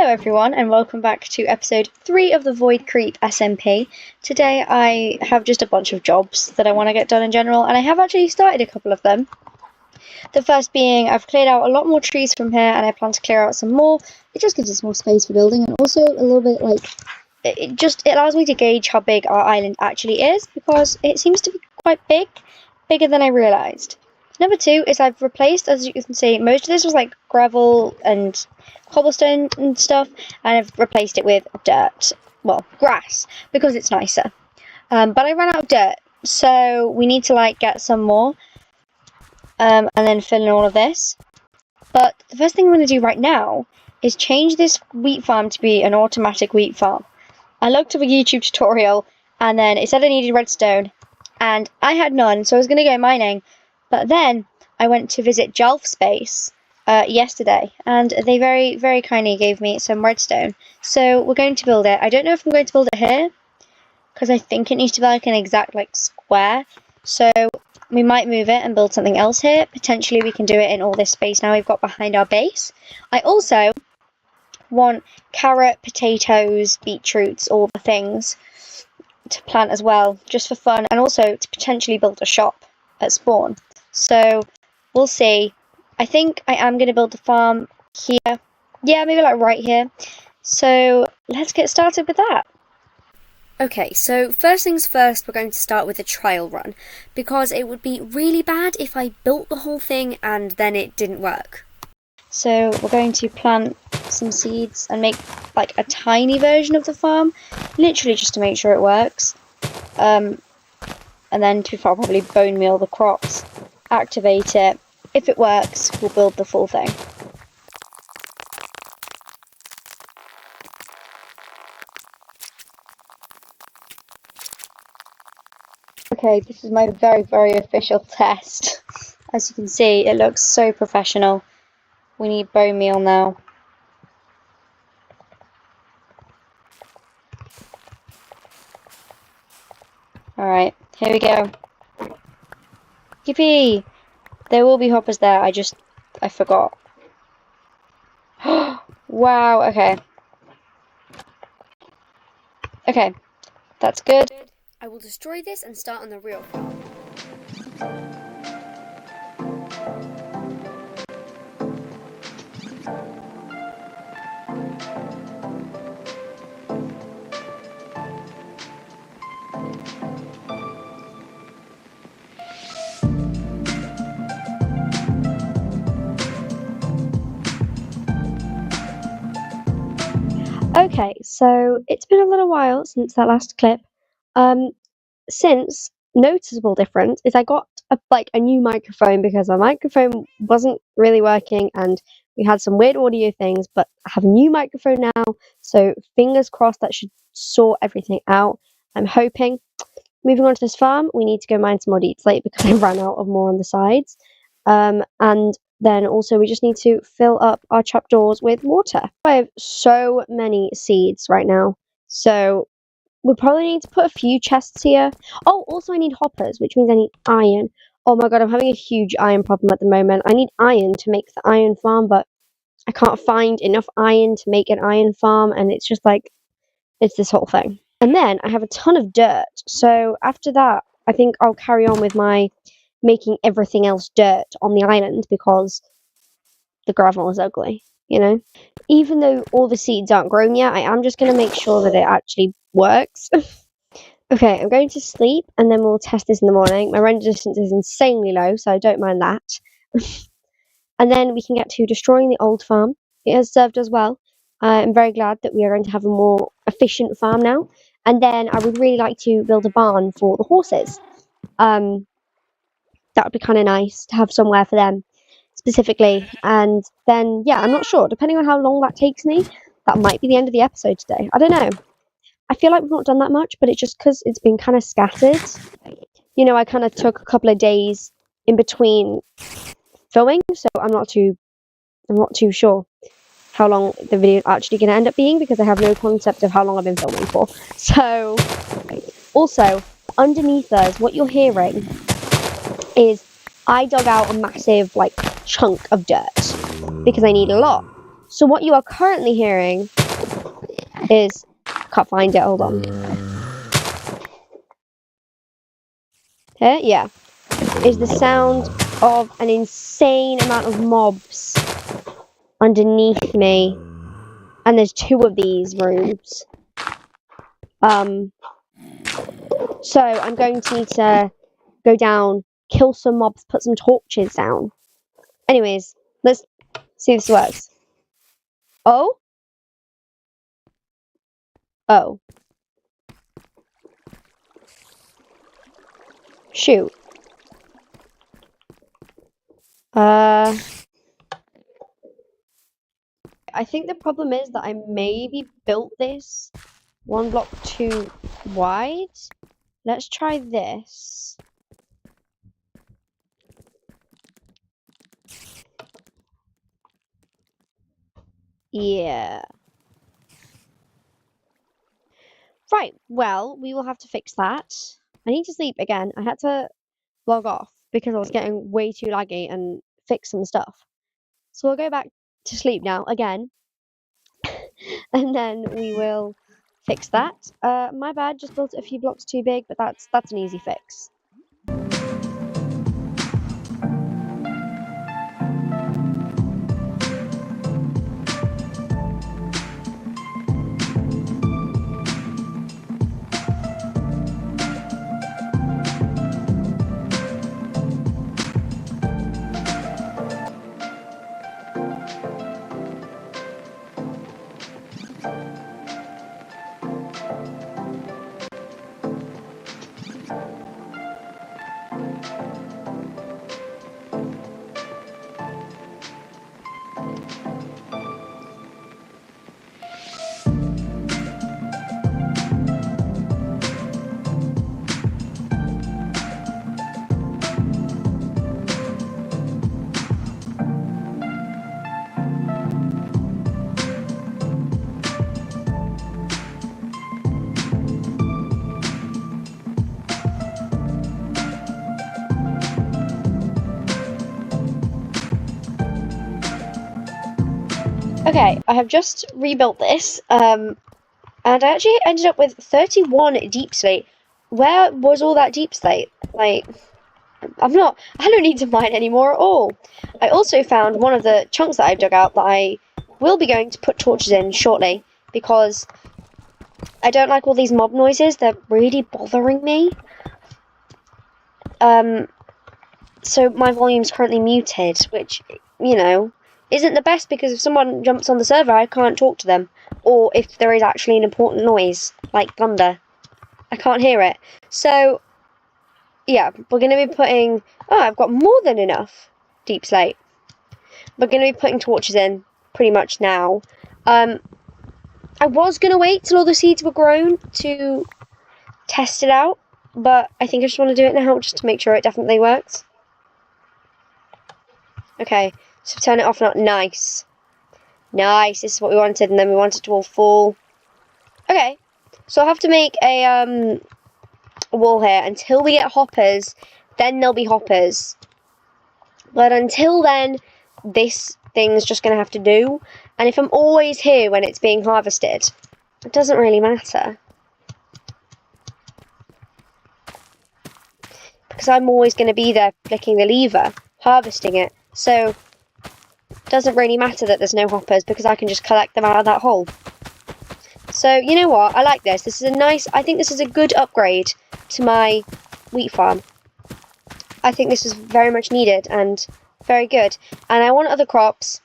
Hello everyone and welcome back to episode 3 of the Void Creep SMP. Today I have just a bunch of jobs that I want to get done in general, and I have actually started a couple of them. The first being I've cleared out a lot more trees from here and I plan to clear out some more. It just gives us more space for building, and also a little bit like it allows me to gauge how big our island actually is, because it seems to be quite big, bigger than I realised. Number 2 is I've replaced, as you can see, most of this was like gravel and cobblestone and stuff, and I've replaced it with dirt, well, grass, because it's nicer. But I ran out of dirt, so we need to like get some more, and then fill in all of this. But the first thing I'm going to do right now is change this wheat farm to be an automatic wheat farm. I looked up a YouTube tutorial, and then it said I needed redstone, and I had none, so I was going to go mining. But then I went to visit Jelf Space yesterday, and they very, very kindly gave me some redstone. So we're going to build it. I don't know if I'm going to build it here, because I think it needs to be like an exact like square. So we might move it and build something else here. Potentially we can do it in all this space now we've got behind our base. I also want carrot, potatoes, beetroots, all the things to plant as well, just for fun, and also to potentially build a shop at spawn. So we'll see. I think I am going to build the farm here. Yeah, maybe like right here. So let's get started with that. Okay, so first things first, we're going to start with a trial run, because it would be really bad if I built the whole thing and then it didn't work. So we're going to plant some seeds and make like a tiny version of the farm, literally just to make sure it works. And then to probably bone meal the crops, activate it. If it works, we'll build the full thing. Okay, this is my very, very official test. As you can see, it looks so professional. We need bone meal now. Alright, here we go. Yippee! There will be hoppers there, I forgot. Wow, okay. Okay, that's good. I will destroy this and start on the real farm. Okay, so it's been a little while since that last clip. Since noticeable difference is I got a new microphone, because my microphone wasn't really working and we had some weird audio things, but I have a new microphone now, so fingers crossed that should sort everything out. I'm hoping. Moving on to this farm, we need to go mine some more deep slate because I ran out of more on the sides. And then also we just need to fill up our trapdoors with water. I have so many seeds right now, so we probably need to put a few chests here. Oh, also I need hoppers, which means I need iron. Oh my god, I'm having a huge iron problem at the moment. I need iron to make the iron farm, but I can't find enough iron to make an iron farm, and it's just like, it's this whole thing. And then I have a ton of dirt, so after that, I think I'll carry on with my making everything else dirt on the island, because the gravel is ugly, you know? Even though all the seeds aren't grown yet, I am just going to make sure that it actually works. Okay, I'm going to sleep, and then we'll test this in the morning. My render distance is insanely low, so I don't mind that. And then we can get to destroying the old farm. It has served us well. I'm very glad that we are going to have a more efficient farm now. And then I would really like to build a barn for the horses. That would be kind of nice to have somewhere for them specifically. And then, yeah, I'm not sure. Depending on how long that takes me, that might be the end of the episode today. I don't know. I feel like we've not done that much, but it's just because it's been kind of scattered. You know, I kind of took a couple of days in between filming, so I'm not too sure how long the video is actually going to end up being, because I have no concept of how long I've been filming for. So, also, underneath us, what you're hearing is I dug out a massive, like, chunk of dirt, because I need a lot. So what you are currently hearing is... Can't find it, hold on. Here? Yeah. Is the sound of an insane amount of mobs underneath me. And there's 2 of these rooms. So I'm going to need to go down, kill some mobs, put some torches down. Anyways, let's see if this works. Oh? Oh. Shoot. I think the problem is that I maybe built this 1 block too wide. Let's try this. Yeah. Right, well, we will have to fix that. I need to sleep again. I had to log off because I was getting way too laggy and fix some stuff. So we'll go back to sleep now again. And then we will fix that. My bad, just built it a few blocks too big, but that's an easy fix. Okay, I have just rebuilt this, and I actually ended up with 31 deep slate. Where was all that deep slate? Like, I don't need to mine anymore at all. I also found one of the chunks that I've dug out that I will be going to put torches in shortly, because I don't like all these mob noises, they're really bothering me. So my volume's currently muted, which, you know, isn't the best, because if someone jumps on the server, I can't talk to them. Or if there is actually an important noise, like thunder, I can't hear it. So, yeah, we're going to be putting... Oh, I've got more than enough deep slate. We're going to be putting torches in pretty much now. I was going to wait till all the seeds were grown to test it out, but I think I just want to do it now just to make sure it definitely works. Okay, so turn it off now. Nice. Nice, this is what we wanted, and then we want it to all fall. Okay, so I'll have to make a wall here until we get hoppers, then there'll be hoppers. But until then, this thing's just going to have to do. And if I'm always here when it's being harvested, it doesn't really matter. Because I'm always going to be there flicking the lever, harvesting it. So, it doesn't really matter that there's no hoppers, because I can just collect them out of that hole. So, you know what? I like this. This is a nice... I think this is a good upgrade to my wheat farm. I think this is very much needed and very good. And I want other crops,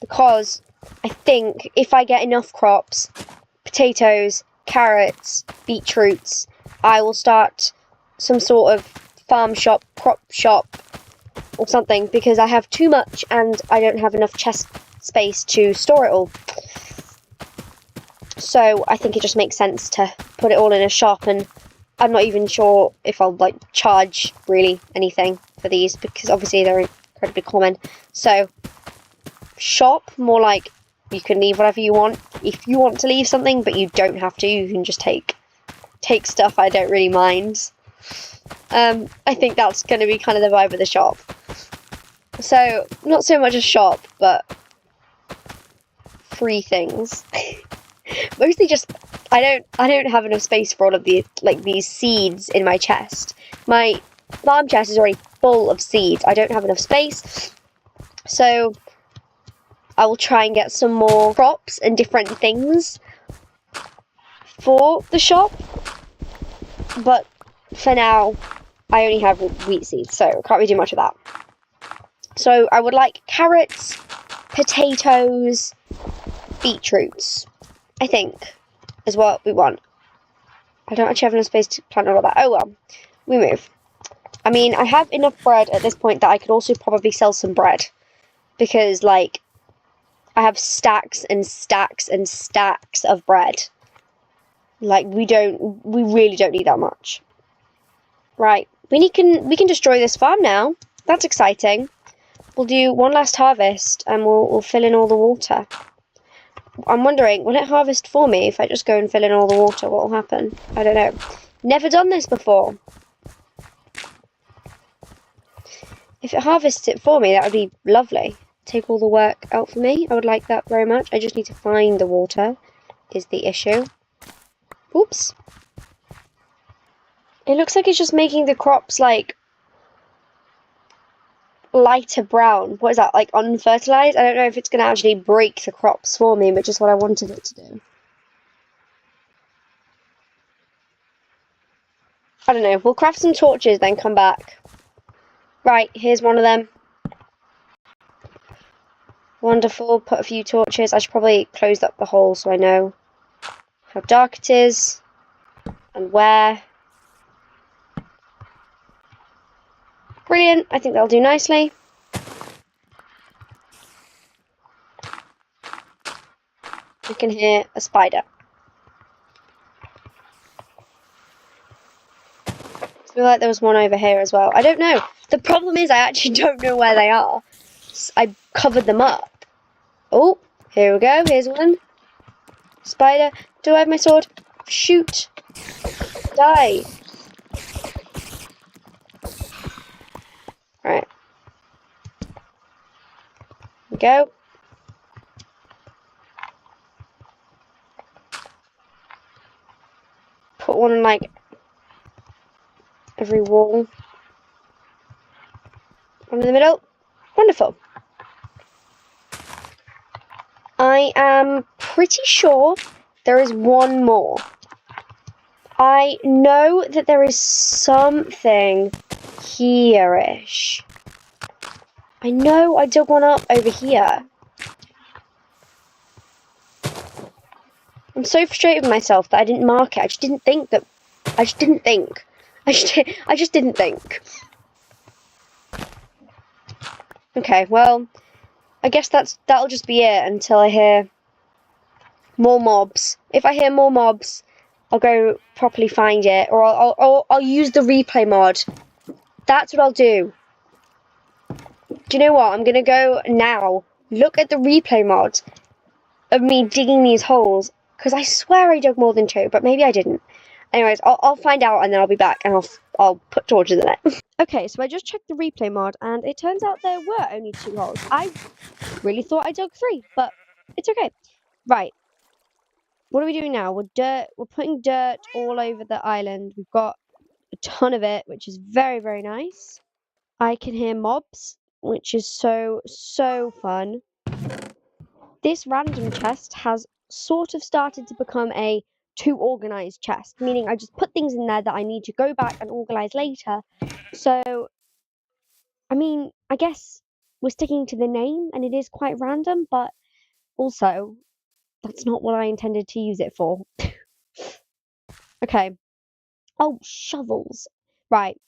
because I think if I get enough crops, potatoes, carrots, beetroots, I will start some sort of farm shop, crop shop, or something, because I have too much and I don't have enough chest space to store it all. So I think it just makes sense to put it all in a shop, and I'm not even sure if I'll like charge really anything for these, because obviously they're incredibly common. So shop, more like you can leave whatever you want. If you want to leave something, but you don't have to, you can just take stuff. I don't really mind. I think that's going to be kind of the vibe of the shop. So not so much a shop, but 3 things. Mostly just I don't have enough space for all of the these seeds in my chest. My farm chest is already full of seeds. I don't have enough space. So I will try and get some more crops and different things for the shop. But for now, I only have wheat seeds, so can't really do much of that. So I would like carrots, potatoes, beetroots, I think, is what we want. I don't actually have enough space to plant all of that. Oh well, we move. I mean, I have enough bread at this point that I could also probably sell some bread. Because, like, I have stacks and stacks and stacks of bread. Like, we really don't need that much. Right, we can destroy this farm now. That's exciting. We'll do one last harvest and we'll fill in all the water. I'm wondering, will it harvest for me if I just go and fill in all the water? What will happen? I don't know. Never done this before. If it harvests it for me, that would be lovely. Take all the work out for me. I would like that very much. I just need to find the water is the issue. Oops. It looks like it's just making the crops, like, lighter brown. What is that, like, unfertilized? I don't know if it's going to actually break the crops for me, which is what I wanted it to do. I don't know. We'll craft some torches, then come back. Right, here's one of them. Wonderful. Put a few torches. I should probably close up the hole so I know how dark it is and where. Brilliant. I think that'll do nicely. We can hear a spider. I feel like there was one over here as well. I don't know. The problem is I actually don't know where they are. I covered them up. Oh, here we go. Here's one. Spider. Do I have my sword? Shoot. Die. Right. Here we go. Put one on, like, every wall. One in the middle. Wonderful. I am pretty sure there is one more. I know that there is something here-ish. I know I dug one up over here. I'm so frustrated with myself that I didn't mark it. I just didn't think. I just didn't think. Okay, well, I guess that'll just be it until I hear more mobs. If I hear more mobs, I'll go properly find it, or I'll use the replay mod. That's what I'll do. Do you know what? I'm gonna go now. Look at the replay mod of me digging these holes, because I swear I dug more than 2, but maybe I didn't. Anyways, I'll find out and then I'll be back and I'll put torches in it. Okay, so I just checked the replay mod and it turns out there were only 2 holes. I really thought I dug 3, but it's okay. Right. What are we doing now? We're putting dirt all over the island. We've got a ton of it, which is very, very nice. I can hear mobs, which is so fun. This random chest has sort of started to become a too organized chest, meaning I just put things in there that I need to go back and organize later. So, I mean, I guess we're sticking to the name and it is quite random, but also that's not what I intended to use it for. Okay. Oh, shovels. Right.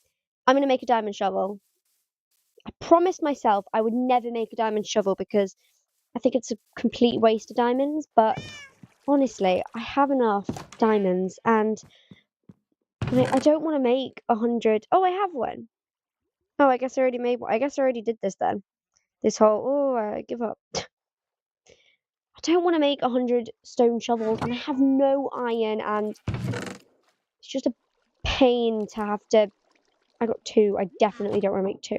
I'm going to make a diamond shovel. I promised myself I would never make a diamond shovel because I think it's a complete waste of diamonds, but honestly, I have enough diamonds and I don't want to make 100. Oh, I have one. Oh, I guess I already made one. I guess I already did this then. This whole, oh, I give up. I don't want to make 100 stone shovels and I have no iron and it's just a pain to have to. I got 2. I definitely don't want to make 2.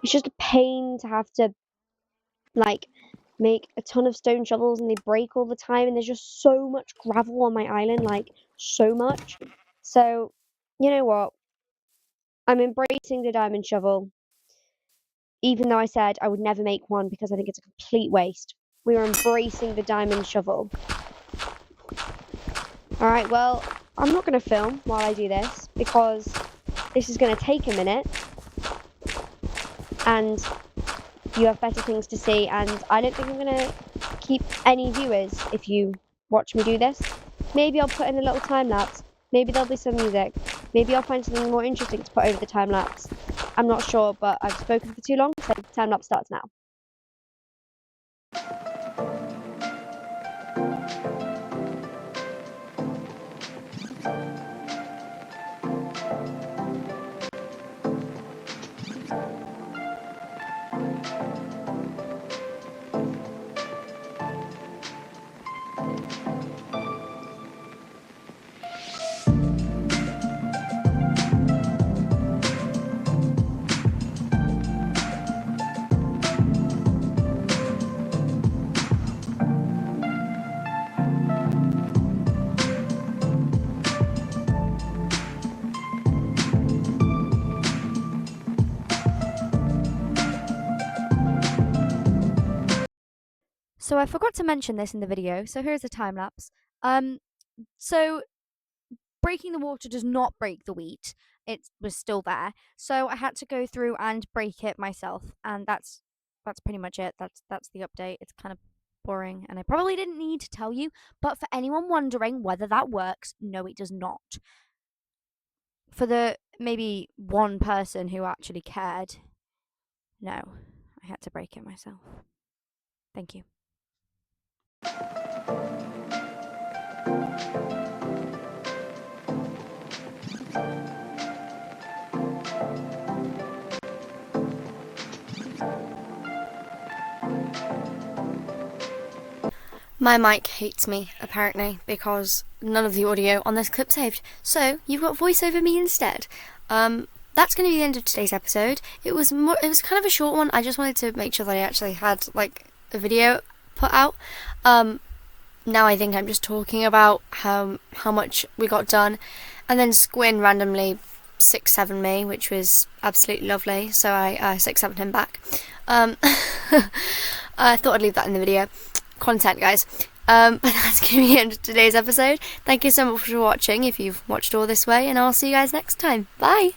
It's just a pain to have to, like, make a ton of stone shovels and they break all the time, and there's just so much gravel on my island, like so much. So, you know what? I'm embracing the diamond shovel, even though I said I would never make one because I think it's a complete waste. We are embracing the diamond shovel. Alright, well, I'm not going to film while I do this because this is going to take a minute and you have better things to see, and I don't think I'm going to keep any viewers if you watch me do this. Maybe I'll put in a little time lapse. Maybe there'll be some music. Maybe I'll find something more interesting to put over the time lapse. I'm not sure, but I've spoken for too long, so time lapse starts now. So I forgot to mention this in the video, so here's a time lapse. So breaking the water does not break the wheat. It was still there. So I had to go through and break it myself, and that's pretty much it. That's the update. It's kind of boring, and I probably didn't need to tell you, but for anyone wondering whether that works, no, it does not. For the maybe one person who actually cared, no, I had to break it myself. Thank you. My mic hates me, apparently, because none of the audio on this clip saved. So, you've got voice over me instead. That's going to be the end of today's episode. It was kind of a short one. I just wanted to make sure that I actually had, like, a video put out. Now I think I'm just talking about how much we got done. And then Squin randomly 6-7 me, which was absolutely lovely. So I 6-7 him back. I thought I'd leave that in the video. Content, guys. But that's going to be the end of today's episode. Thank you so much for watching if you've watched all this way, and I'll see you guys next time. Bye!